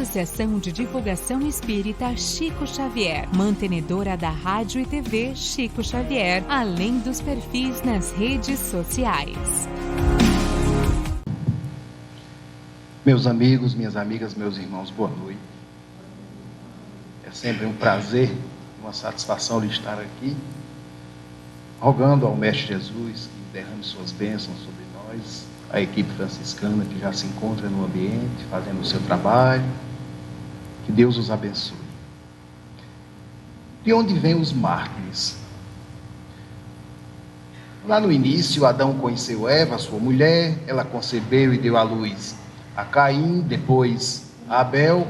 Associação de Divulgação Espírita Chico Xavier, mantenedora da Rádio e TV Chico Xavier, além dos perfis nas redes sociais. Meus amigos, minhas amigas, meus irmãos, boa noite. É sempre um prazer, uma satisfação lhe estar aqui, rogando ao Mestre Jesus que derrame suas bênçãos sobre nós, a equipe franciscana que já se encontra no ambiente, fazendo o seu trabalho. Que Deus os abençoe. De onde vêm os mártires? Lá no início, Adão conheceu Eva, sua mulher, ela concebeu e deu à luz a Caim, depois a Abel.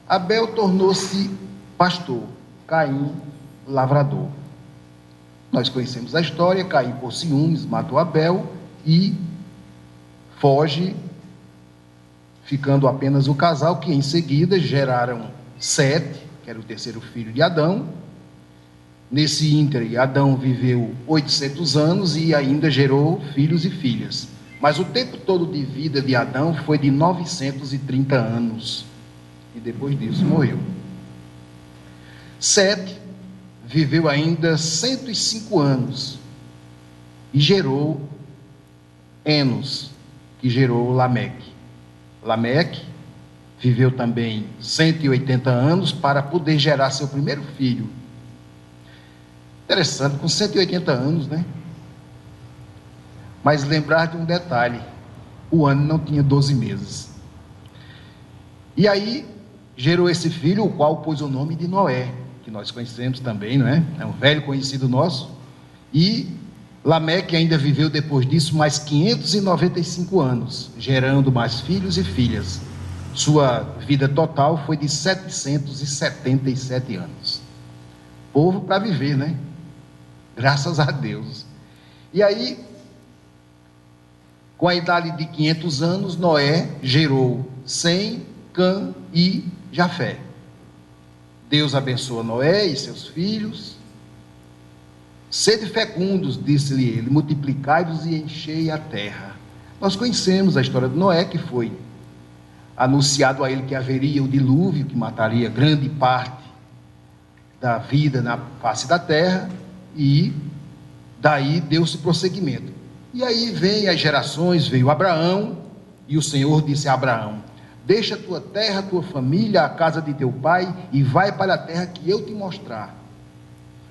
Abel tornou-se pastor, Caim, lavrador. Nós conhecemos a história. Caim, por ciúmes, matou Abel e foge, ficando apenas o casal, que em seguida geraram Sete, que era o terceiro filho de Adão. Nesse ínterim, Adão viveu 800 anos e ainda gerou filhos e filhas. Mas o tempo todo de vida de Adão foi de 930 anos. E depois disso morreu. Sete viveu ainda 105 anos e gerou Enos, que gerou Lameque. Lameque viveu também 180 anos para poder gerar seu primeiro filho. Interessante, com 180 anos, né? Mas lembrar de um detalhe: o ano não tinha 12 meses. E aí gerou esse filho, o qual pôs o nome de Noé, que nós conhecemos também, não é? É um velho conhecido nosso. E Lameque ainda viveu depois disso mais 595 anos, gerando mais filhos e filhas. Sua vida total foi de 777 anos. Povo para viver, né? Graças a Deus. E aí, com a idade de 500 anos, Noé gerou Sem, Cã e Jafé. Deus abençoa Noé e seus filhos. Sede fecundos, disse-lhe ele, multiplicai-vos e enchei a terra. Nós conhecemos a história de Noé, que foi anunciado a ele que haveria o dilúvio, que mataria grande parte da vida na face da terra, e daí deu-se prosseguimento. E aí vem as gerações, veio Abraão, e o Senhor disse a Abraão: deixa a tua terra, a tua família, a casa de teu pai, e vai para a terra que eu te mostrar.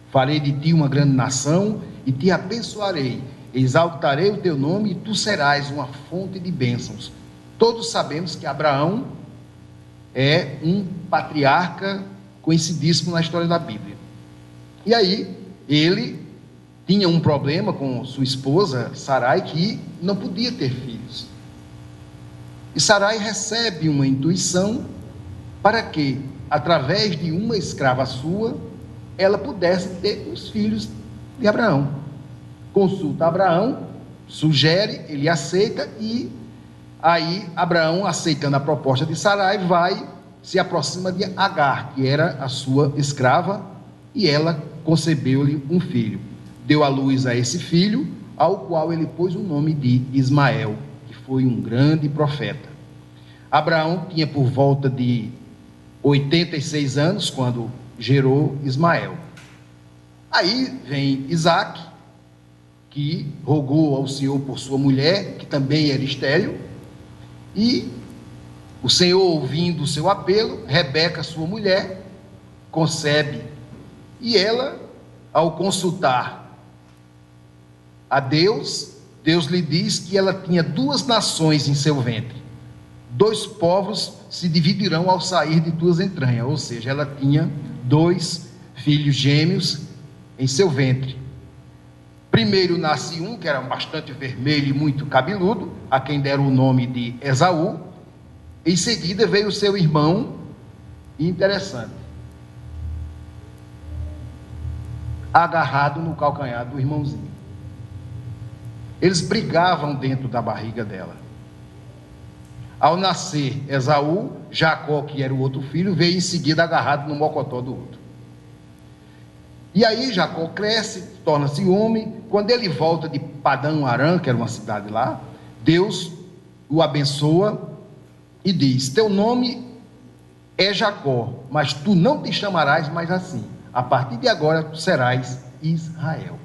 Farei de ti uma grande nação, e te abençoarei, exaltarei o teu nome, e tu serás uma fonte de bênçãos. Todos sabemos que Abraão é um patriarca conhecidíssimo na história da Bíblia. E aí, ele tinha um problema com sua esposa, Sarai, que não podia ter filhos. E Sarai recebe uma intuição para que, através de uma escrava sua, ela pudesse ter os filhos de Abraão. Consulta Abraão, sugere, ele aceita, e aí Abraão, aceitando a proposta de Sarai, se aproxima de Agar, que era a sua escrava, e ela concebeu-lhe um filho. Deu à luz a esse filho, ao qual ele pôs o nome de Ismael, que foi um grande profeta. Abraão tinha por volta de 86 anos quando gerou Ismael. Aí vem Isaque, que rogou ao Senhor por sua mulher, que também era estéril, e o Senhor, ouvindo o seu apelo, Rebeca, sua mulher, concebe, e ela, ao consultar a Deus, Deus lhe diz que ela tinha 2 nações em seu ventre, 2 povos se dividirão ao sair de tuas entranhas, ou seja, ela tinha 2 filhos gêmeos em seu ventre. Primeiro nasce um, que era bastante vermelho e muito cabeludo, a quem deram o nome de Esaú. Em seguida veio o seu irmão, e interessante, agarrado no calcanhar do irmãozinho. Eles brigavam dentro da barriga dela. Ao nascer Esaú, Jacó, que era o outro filho, veio em seguida agarrado no mocotó do outro. E aí Jacó cresce, torna-se homem. Quando ele volta de Padã Arã, que era uma cidade lá, Deus o abençoa e diz: teu nome é Jacó, mas tu não te chamarás mais assim. A partir de agora tu serás Israel.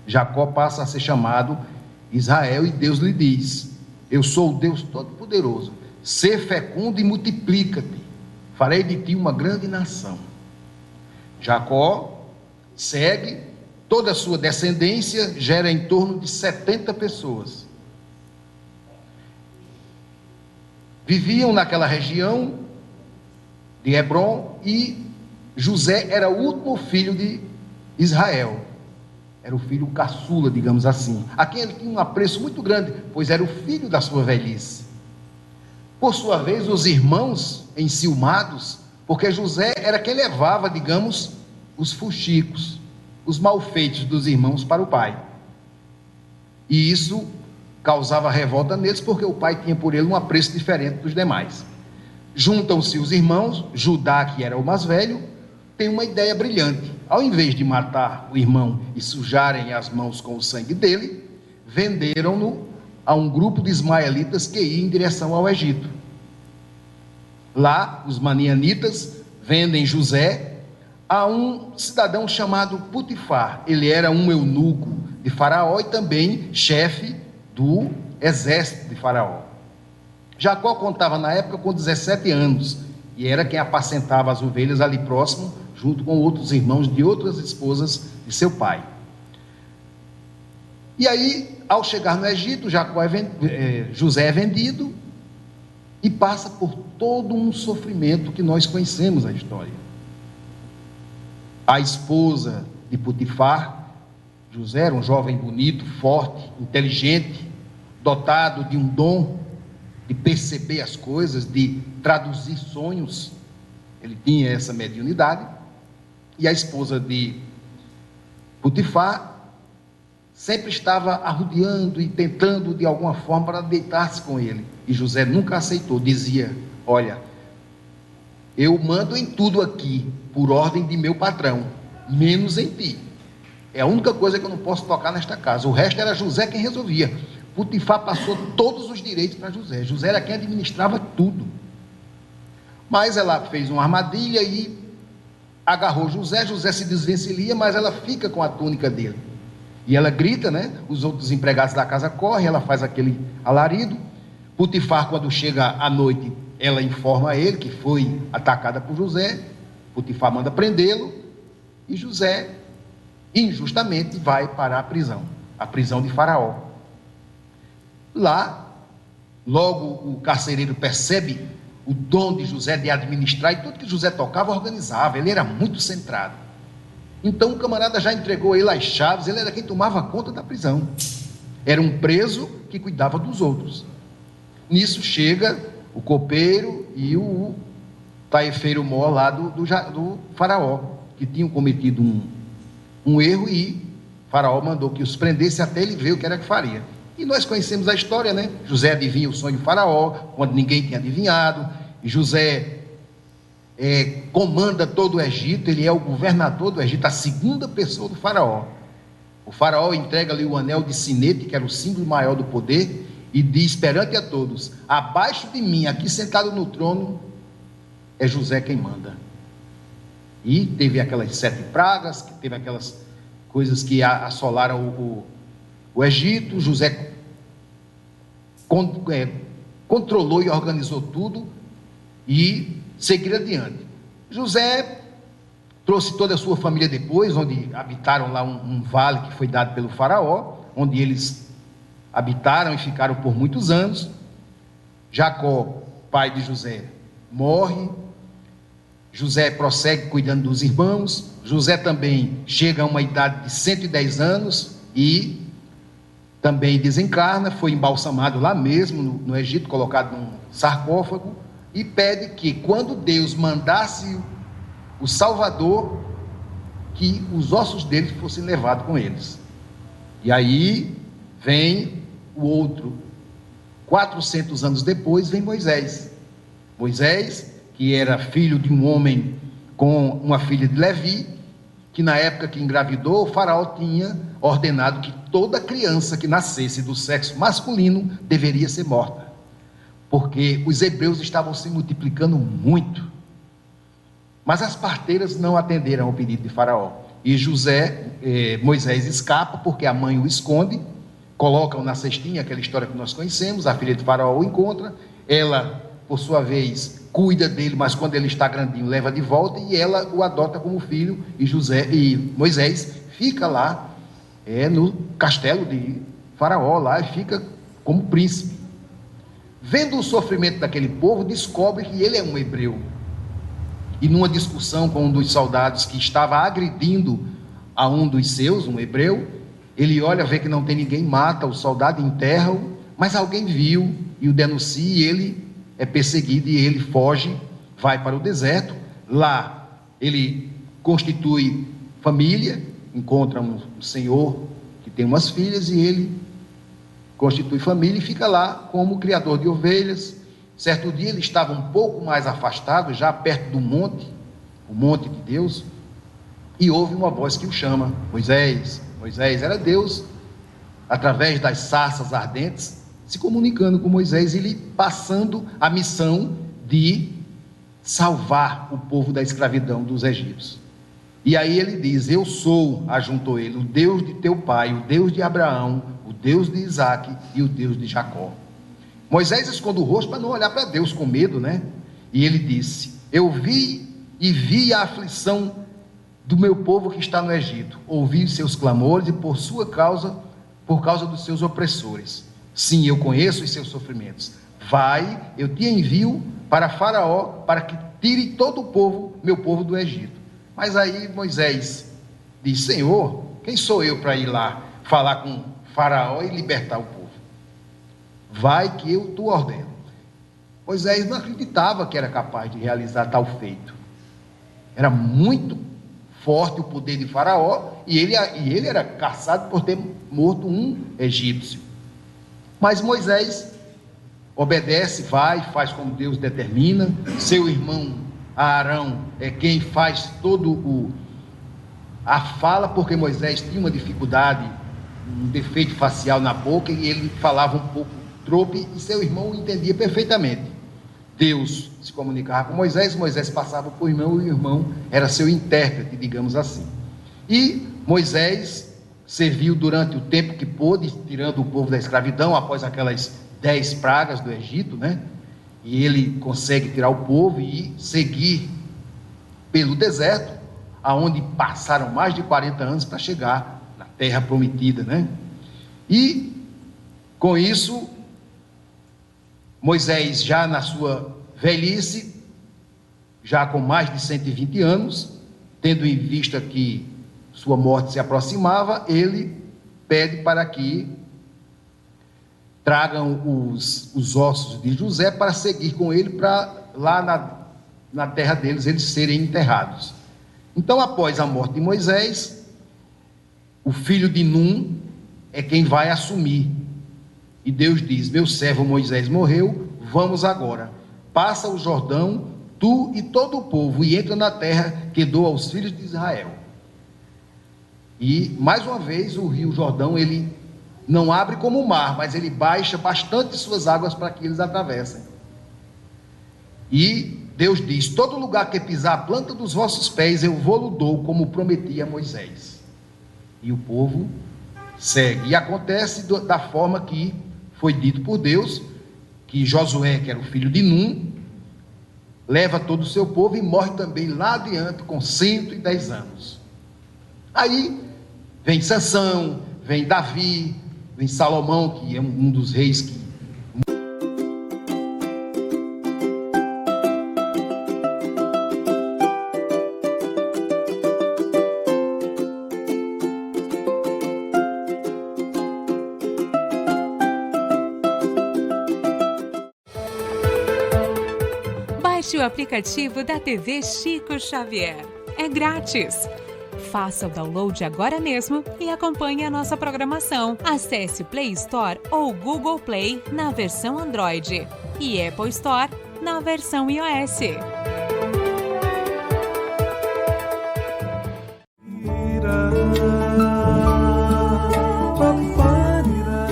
Jacó passa a ser chamado Israel e Deus lhe diz: eu sou o Deus Todo-Poderoso, sê fecundo e multiplica-te, farei de ti uma grande nação. Jacó segue, toda a sua descendência gera em torno de 70 pessoas. Viviam naquela região de Hebrom e José era o último filho de Israel. Era o filho caçula, digamos assim, a quem ele tinha um apreço muito grande, pois era o filho da sua velhice. Por sua vez, os irmãos enciumados, porque José era quem levava, digamos, os fuxicos, os malfeitos dos irmãos para o pai. E isso causava revolta neles, porque o pai tinha por ele um apreço diferente dos demais. Juntam-se os irmãos, Judá, que era o mais velho, tem uma ideia brilhante. Ao invés de matar o irmão e sujarem as mãos com o sangue dele, venderam-no a um grupo de ismaelitas que ia em direção ao Egito. Lá, os manianitas vendem José a um cidadão chamado Putifar. Ele era um eunuco de Faraó e também chefe do exército de Faraó. Jacó contava na época com 17 anos e era quem apacentava as ovelhas ali próximo, junto com outros irmãos de outras esposas de seu pai. E aí, ao chegar no Egito, José é vendido e passa por todo um sofrimento que nós conhecemos a história. A esposa de Putifar, José era um jovem bonito, forte, inteligente, dotado de um dom de perceber as coisas, de traduzir sonhos. Ele tinha essa mediunidade. E a esposa de Putifar sempre estava arrodeando e tentando de alguma forma para deitar-se com ele. E José nunca aceitou, dizia: olha, eu mando em tudo aqui, por ordem de meu patrão, menos em ti. É a única coisa que eu não posso tocar nesta casa. O resto era José quem resolvia. Putifar passou todos os direitos para José. José era quem administrava tudo. Mas ela fez uma armadilha e agarrou José. José se desvencilha, mas ela fica com a túnica dele. E ela grita, né? Os outros empregados da casa correm, ela faz aquele alarido. Putifar, quando chega à noite, ela informa a ele que foi atacada por José. Putifar manda prendê-lo e José, injustamente, vai para a prisão de Faraó. Lá, logo o carcereiro percebe o dom de José de administrar, e tudo que José tocava organizava, ele era muito centrado. Então o camarada já entregou a ele as chaves, ele era quem tomava conta da prisão. Era um preso que cuidava dos outros. Nisso chega o copeiro e o taefeiro mó lá do Faraó, que tinham cometido um erro, e Faraó mandou que os prendesse até ele ver o que era que faria. E nós conhecemos a história, né? José adivinha o sonho de Faraó, quando ninguém tinha adivinhado. José comanda todo o Egito, ele é o governador do Egito, a segunda pessoa do Faraó. O Faraó entrega-lhe o anel de sinete, que era o símbolo maior do poder, e diz perante a todos: abaixo de mim, aqui sentado no trono, é José quem manda. E teve aquelas 7 pragas, que teve aquelas coisas que assolaram o Egito. José controlou e organizou tudo e seguir adiante. José trouxe toda a sua família depois, onde habitaram lá um vale que foi dado pelo Faraó, onde eles habitaram e ficaram por muitos anos. Jacó, pai de José, morre. José prossegue cuidando dos irmãos. José também chega a uma idade de 110 anos e também desencarna, foi embalsamado lá mesmo no Egito, colocado num sarcófago, e pede que, quando Deus mandasse o Salvador, que os ossos dele fossem levados com eles. E aí vem o outro, 400 anos depois, vem Moisés. Moisés, que era filho de um homem com uma filha de Levi, que na época que engravidou, o faraó tinha ordenado que toda criança que nascesse do sexo masculino deveria ser morta. porque os hebreus estavam se multiplicando muito. Mas as parteiras não atenderam ao pedido de Faraó. E Moisés escapa porque a mãe o esconde, colocam na cestinha, aquela história que nós conhecemos. A filha de Faraó o encontra, ela, por sua vez, cuida dele, mas quando ele está grandinho, leva de volta, e ela o adota como filho, e Moisés fica lá, no castelo de Faraó, lá, e fica como príncipe. Vendo o sofrimento daquele povo, descobre que ele é um hebreu. E numa discussão com um dos soldados que estava agredindo a um dos seus, um hebreu, ele olha, vê que não tem ninguém, mata o soldado, enterra-o, mas alguém viu e o denuncia, e ele é perseguido, e ele foge, vai para o deserto. Lá ele constitui família, encontra um senhor que tem umas filhas, e ele constitui família e fica lá como criador de ovelhas. Certo dia ele estava um pouco mais afastado, já perto do monte, o monte de Deus, e ouve uma voz que o chama: Moisés, Moisés. Era Deus, através das sarças ardentes, se comunicando com Moisés, e lhe passando a missão de salvar o povo da escravidão dos egípcios. E aí ele diz: eu sou, ajuntou ele, o Deus de teu pai, o Deus de Abraão, o Deus de Isaque e o Deus de Jacó. Moisés esconde o rosto para não olhar para Deus com medo, né? E ele disse: eu vi a aflição do meu povo que está no Egito, ouvi os seus clamores, e por causa dos seus opressores. Sim, eu conheço os seus sofrimentos. Vai, eu te envio para Faraó, para que tire todo o povo, meu povo, do Egito. Mas aí Moisés diz: Senhor, quem sou eu para ir lá falar com Faraó e libertar o povo? Vai que eu te ordeno. Moisés não acreditava que era capaz de realizar tal feito. Era muito forte o poder de Faraó, e ele era caçado por ter morto um egípcio. Mas Moisés obedece, vai, faz como Deus determina. Seu irmão Arão é quem faz a fala, porque Moisés tinha uma dificuldade, um defeito facial na boca, e ele falava um pouco trope, e seu irmão o entendia perfeitamente. Deus se comunicava com Moisés, Moisés passava para o irmão, e o irmão era seu intérprete, digamos assim. E Moisés serviu durante o tempo que pôde, tirando o povo da escravidão, após aquelas 10 pragas do Egito, né? E ele consegue tirar o povo e seguir pelo deserto, aonde passaram mais de 40 anos para chegar na terra prometida, né? E com isso, Moisés, já na sua velhice, já com mais de 120 anos, tendo em vista que sua morte se aproximava, ele pede para que tragam os ossos de José para seguir com ele, para lá na terra deles eles serem enterrados. Então, após a morte de Moisés, o filho de Num é quem vai assumir. E Deus diz: meu servo Moisés morreu, vamos agora, passa o Jordão, tu e todo o povo, e entra na terra que dou aos filhos de Israel. E mais uma vez o rio Jordão, ele não abre como o mar, mas ele baixa bastante suas águas para que eles atravessem. E Deus diz: todo lugar que pisar a planta dos vossos pés, eu vou-lo dou, como prometi a Moisés. E o povo segue, e acontece da forma que foi dito por Deus, que Josué, que era o filho de Num, leva todo o seu povo e morre também lá adiante com 110 anos. Aí vem Sansão, vem Davi, vem Salomão, que é um dos reis que... Baixe o aplicativo da TV Chico Xavier. É grátis. Faça o download agora mesmo e acompanhe a nossa programação. Acesse o Play Store ou Google Play na versão Android e Apple Store na versão iOS.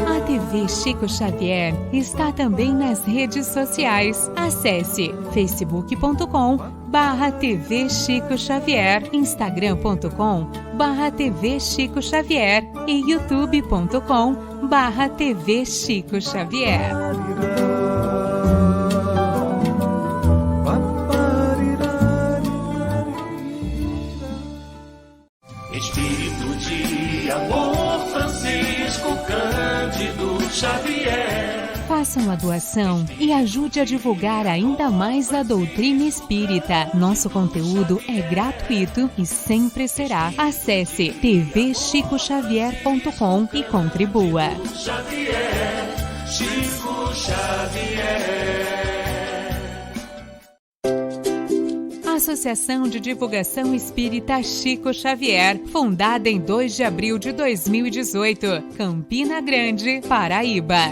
A TV Chico Xavier está também nas redes sociais. Acesse facebook.com/TV Chico Xavier, instagram.com/TV Chico Xavier e youtube.com/TV Chico Xavier. Espírito de amor, Francisco Cândido Xavier. Faça uma doação e ajude a divulgar ainda mais a doutrina espírita. Nosso conteúdo é gratuito e sempre será. Acesse tvchicoxavier.com e contribua. Xavier, Chico Xavier. Associação de Divulgação Espírita Chico Xavier, fundada em 2 de abril de 2018, Campina Grande, Paraíba.